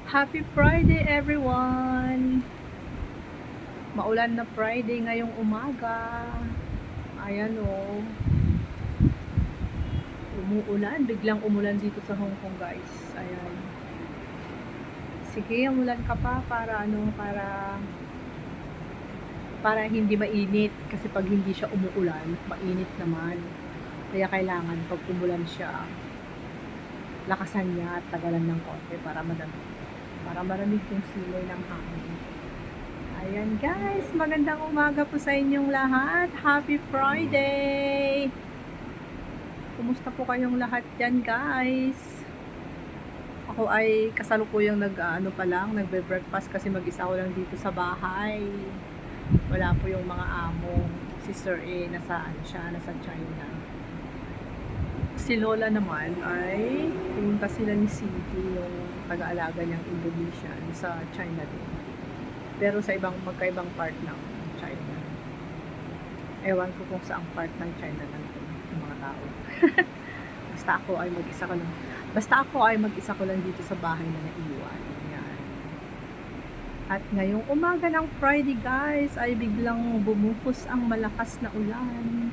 Happy Friday everyone! Maulan na Friday ngayong umaga. Ayan o. Umuulan. Biglang umulan dito sa Hong Kong guys. Ayan. Sige, umulan ka pa para hindi mainit. Kasi pag hindi siya umuulan, mainit naman. Kaya kailangan pag umulan siya, lakasan niya at tagalan ng konti para maramig yung simoy ng hangin. Ayan guys, magandang umaga po sa inyong lahat. Happy Friday! Kumusta po kayong lahat dyan guys? Ako ay kasalukuyang nagbe-breakfast kasi mag-isa ko lang dito sa bahay. Wala po yung mga amo. Si Sir A, nasa China. Si Lola naman ay pumunta sila ni Cindy, yung taga-alaga niyang Indonesian, sa China din. Pero sa magkaibang part ng China. Ewan ko kung saang part ng China nandun yung mga tao. Basta ako ay mag-isa ko lang dito sa bahay na naiwan. Yan. At ngayong umaga ng Friday guys ay biglang bumuhos ang malakas na ulan.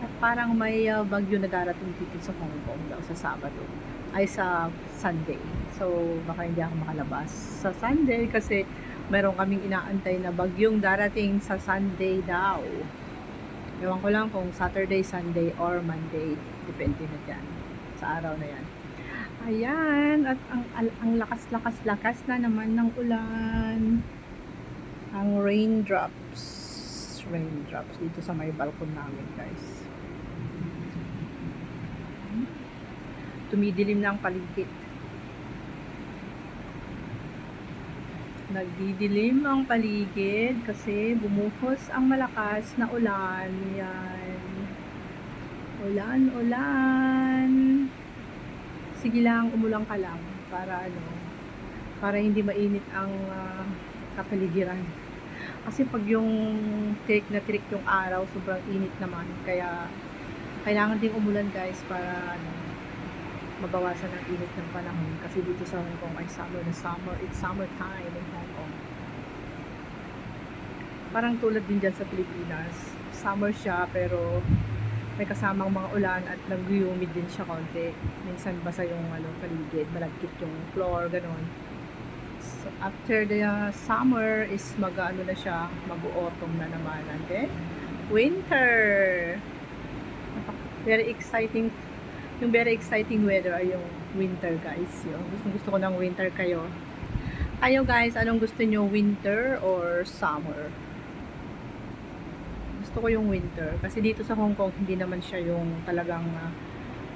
At parang may bagyo na darating dito sa Hong Kong daw sa Sabado. Ay sa Sunday. So baka hindi ako makalabas sa Sunday kasi meron kaming inaantay na bagyong darating sa Sunday daw. Ewan ko lang kung Saturday, Sunday, or Monday. Depende na dyan. Sa araw na yan. Ayan. At ang lakas na naman ng ulan. Ang raindrops dito sa may balkon namin guys. Tumidilim na ang paligid. Nagdidilim ang paligid kasi bumuhos ang malakas na ulan. Yan. Ulan. Sige lang, umulang ka lang para hindi mainit ang kapaligiran. Kasi pag yung tirik yung araw, sobrang init naman. Kaya kailangan din umulan guys para mabawasan ang init ng panahon. Kasi dito sa Hong Kong ay summer. It's summer time in Hong Kong. Parang tulad din dyan sa Pilipinas. Summer siya pero may kasamang mga ulan at nag-humid din siya konti. Minsan basa yung paligid, malagkit yung floor, ganon. So, after the summer is na siya, mag-autumn na naman. And then, winter. Very exciting. Yung very exciting weather ay yung winter guys. Yung gusto ko ng winter kayo. Kayo guys, anong gusto nyo? Winter or summer? Gusto ko yung winter. Kasi dito sa Hong Kong, hindi naman siya yung talagang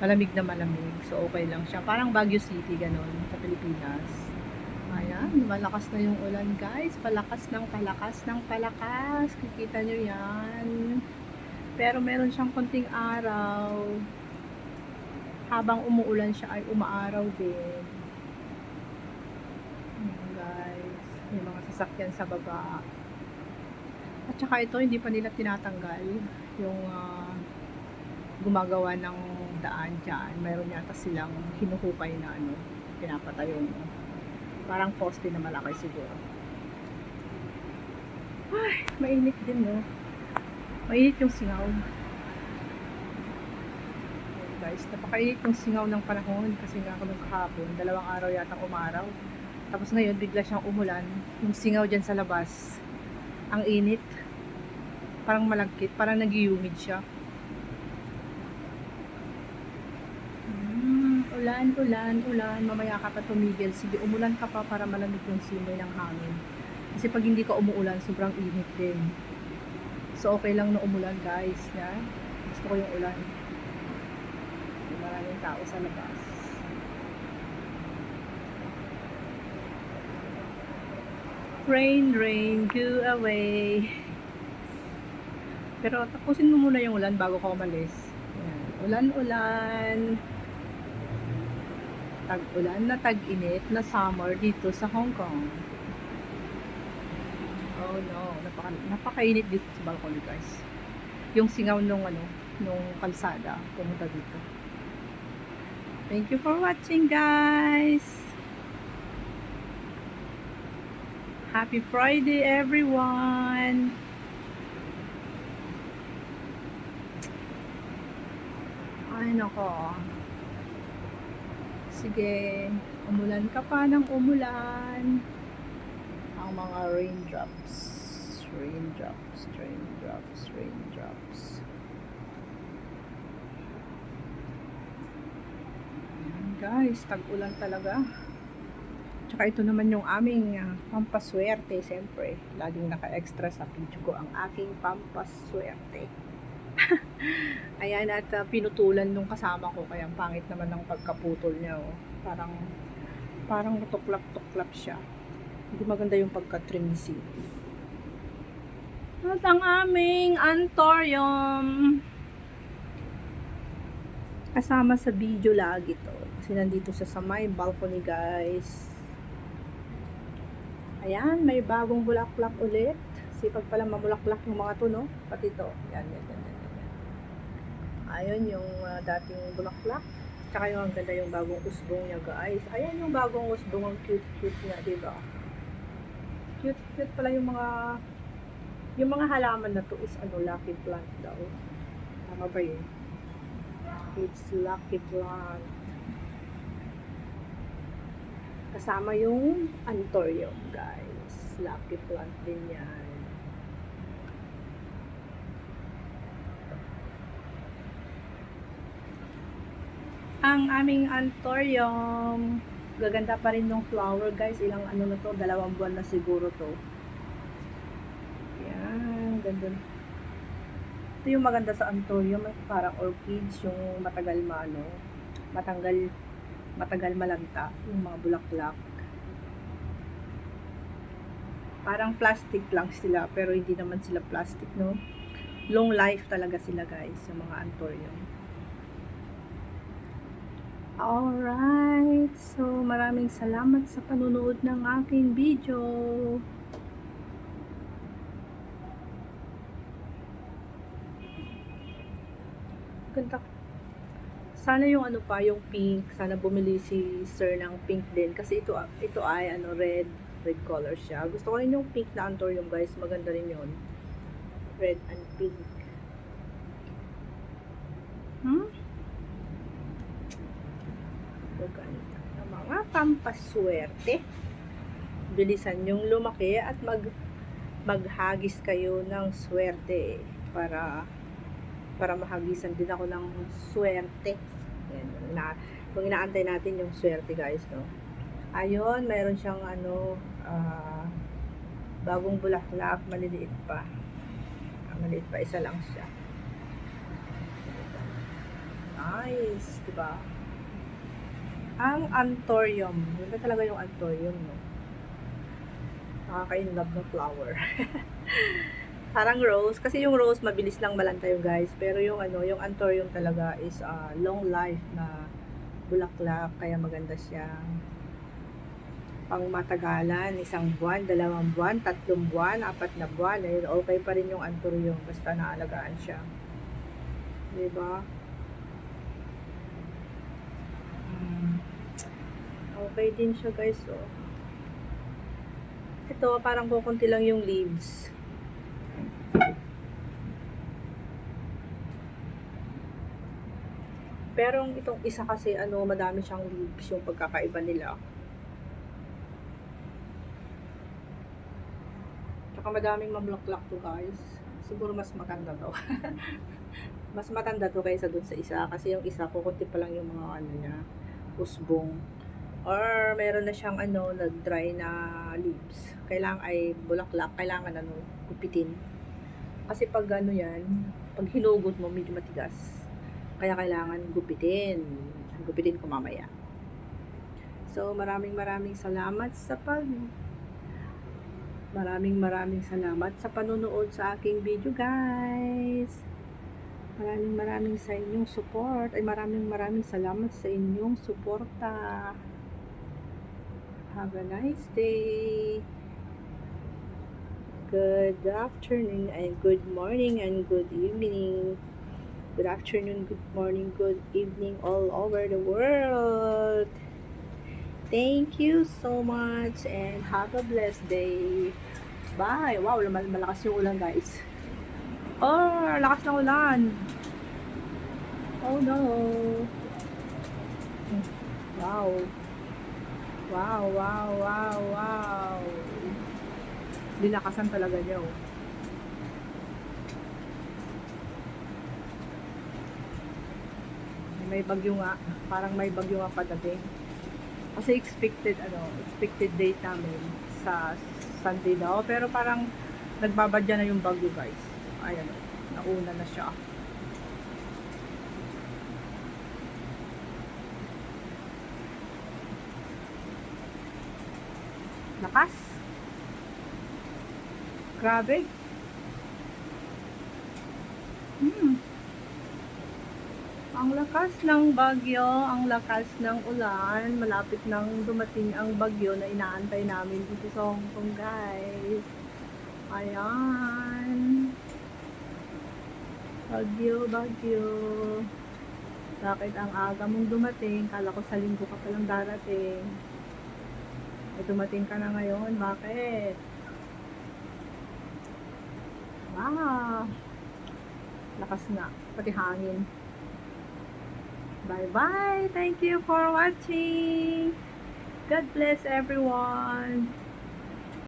malamig na malamig. So, okay lang siya. Parang Baguio City, ganon, sa Pilipinas. Ayan, malakas na yung ulan guys. Palakas. Kikita nyo yan. Pero meron siyang konting araw. Habang umuulan siya ay umaaraw din. Ayan guys. May mga sasakyan sa baba. At saka ito, hindi pa nila tinatanggal yung gumagawa ng daan dyan. Mayroon yata silang hinuhukay na pinapatayo parang poste na malaki siguro. Ay, mainit din no. Mainit yung singaw. Okay, guys, napakainit yung singaw ng panahon kasi nga ako nung kahapon, 2 araw yatang umaraw. Tapos ngayon, bigla siyang umulan. Yung singaw dyan sa labas, ang init. Parang malagkit, parang nag-humid siya. Ulan. Mamaya ka pa tumigil. Sige, umulan ka pa para malamig yung simoy ng hangin. Kasi pag hindi ka umuulan, sobrang init din. So, okay lang na umulan, guys. Ya? Gusto ko yung ulan. Maraming tao sa labas. Rain, go away. Pero tapusin mo muna yung ulan bago ka umalis. Yan. Ulan. Tag-ulan na tag-init na summer dito sa Hong Kong. Oh no, napakainit dito sa balcony guys. Yung singaw nung kalsada pumunta dito. Thank you for watching guys. Happy Friday, everyone! Ay, nako. Sige, umulan ka pa ng umulan. Ang mga raindrops. Raindrops, raindrops, raindrops. Ayan, guys, tag-ulan talaga. Tsaka ito naman yung aming pampaswerte, siyempre. Laging naka-extra sa video ko ang aking pampaswerte. Ayan, at pinutulan nung kasama ko, kaya ang pangit naman ng pagkaputol niya. Oh. Parang tuklap-tuklap siya. Hindi maganda yung pagka-trimsy. At ang aming anthurium. Kasama sa video lagi to. Kasi nandito sa may balcony, guys. Ayan, may bagong bulaklak ulit. Sipag pala mamulaklak yung mga to, no? Pati to. Yan. Ayun yung dating bulaklak. Tsaka yung ang ganda yung bagong usbong niya, guys. Ayan yung bagong usbong, ang cute-cute niya, diba? Cute pala yung mga halaman na to is lucky plant daw. Tama ba yun? It's lucky plant. Kasama yung anthurium, guys. Lucky plant din yan. Ang aming anthurium, gaganda pa rin ng flower, guys. Ilang na to, 2 buwan na siguro to. Yan, ganda. Ito yung maganda sa anthurium, parang orchids, yung matagal malagta, yung mga bulaklak. Parang plastic lang sila, pero hindi naman sila plastic, no? Long life talaga sila, guys, yung mga anthurium. Alright, so maraming salamat sa panunood ng aking video. Ganda. Sana yung yung pink, sana bumili si sir ng pink din. Kasi ito ay red color siya. Gusto ko rin yung pink na anthurium, guys. Maganda rin yun. Red and pink. Ganda. Ang mga pampaswerte. Bilisan yung lumaki at maghagis kayo ng swerte para mahagisan din ako ng swerte. Yan, kung inaantay natin yung swerte, guys, no. Ayun, mayroon siyang bagong bulaklak, maliliit pa. Maliit pa, isa lang siya. Nice, diba? Ang anthurium, ganda talaga yung anthurium, no. Nakaka-inlove na flower. Parang rose, kasi yung rose mabilis lang malanta yung, guys, pero yung yung anthurium talaga is long life na bulaklak, kaya maganda siya. Pang matagalan, 1 buwan, 2 buwan, 3 buwan, 4 na buwan, okay pa rin yung anthurium basta naalagaan siya. Diba? Okay din siya, guys. Oh. Ito, parang kukunti lang yung leaves. Pero itong isa kasi madami siyang leaves, yung pagkakaiba nila. Tsaka madaming mamulaklak to, guys. Siguro mas maganda to. Mas matanda to kaysa dun sa isa, kasi yung isa kukunti pa lang yung mga niya, usbong. Or meron na siyang nag-dry na leaves. Kailangan ay bulaklak, kailangan gupitin. Kasi pag yan, pag hinugot mo medyo matigas. Kaya kailangan gupitin. Gupitin ko mamaya. So maraming salamat sa panonood sa aking video, guys. Maraming sa inyong support. Ay maraming salamat sa inyong suporta. Have a nice day. Good afternoon and good morning and good evening. Good afternoon, good morning, good evening all over the world. Thank you so much and have a blessed day. Bye! Wow, malakas yung ulan guys. Oh, lakas ng ulan. Oh no. Wow. Wow, wow, wow, wow. Linakasan talaga niya oh. May bagyo nga. Parang may bagyo nga padating. Kasi expected date namin sa Sunday daw. Pero parang nagbabadya na yung bagyo guys. Ayan o, nauna na siya. Lakas. Grabe. Ang lakas ng bagyo, ang lakas ng ulan, malapit nang dumating ang bagyo na inaantay namin dito sa Hong Kong guys. Ayan. Bagyo, bagyo. Bakit ang aga mong dumating? Kala ko sa linggo ka palang darating. Ay, dumating ka na ngayon. Bakit? Wow. Lakas na. Pati hangin. Bye-bye. Thank you for watching. God bless everyone.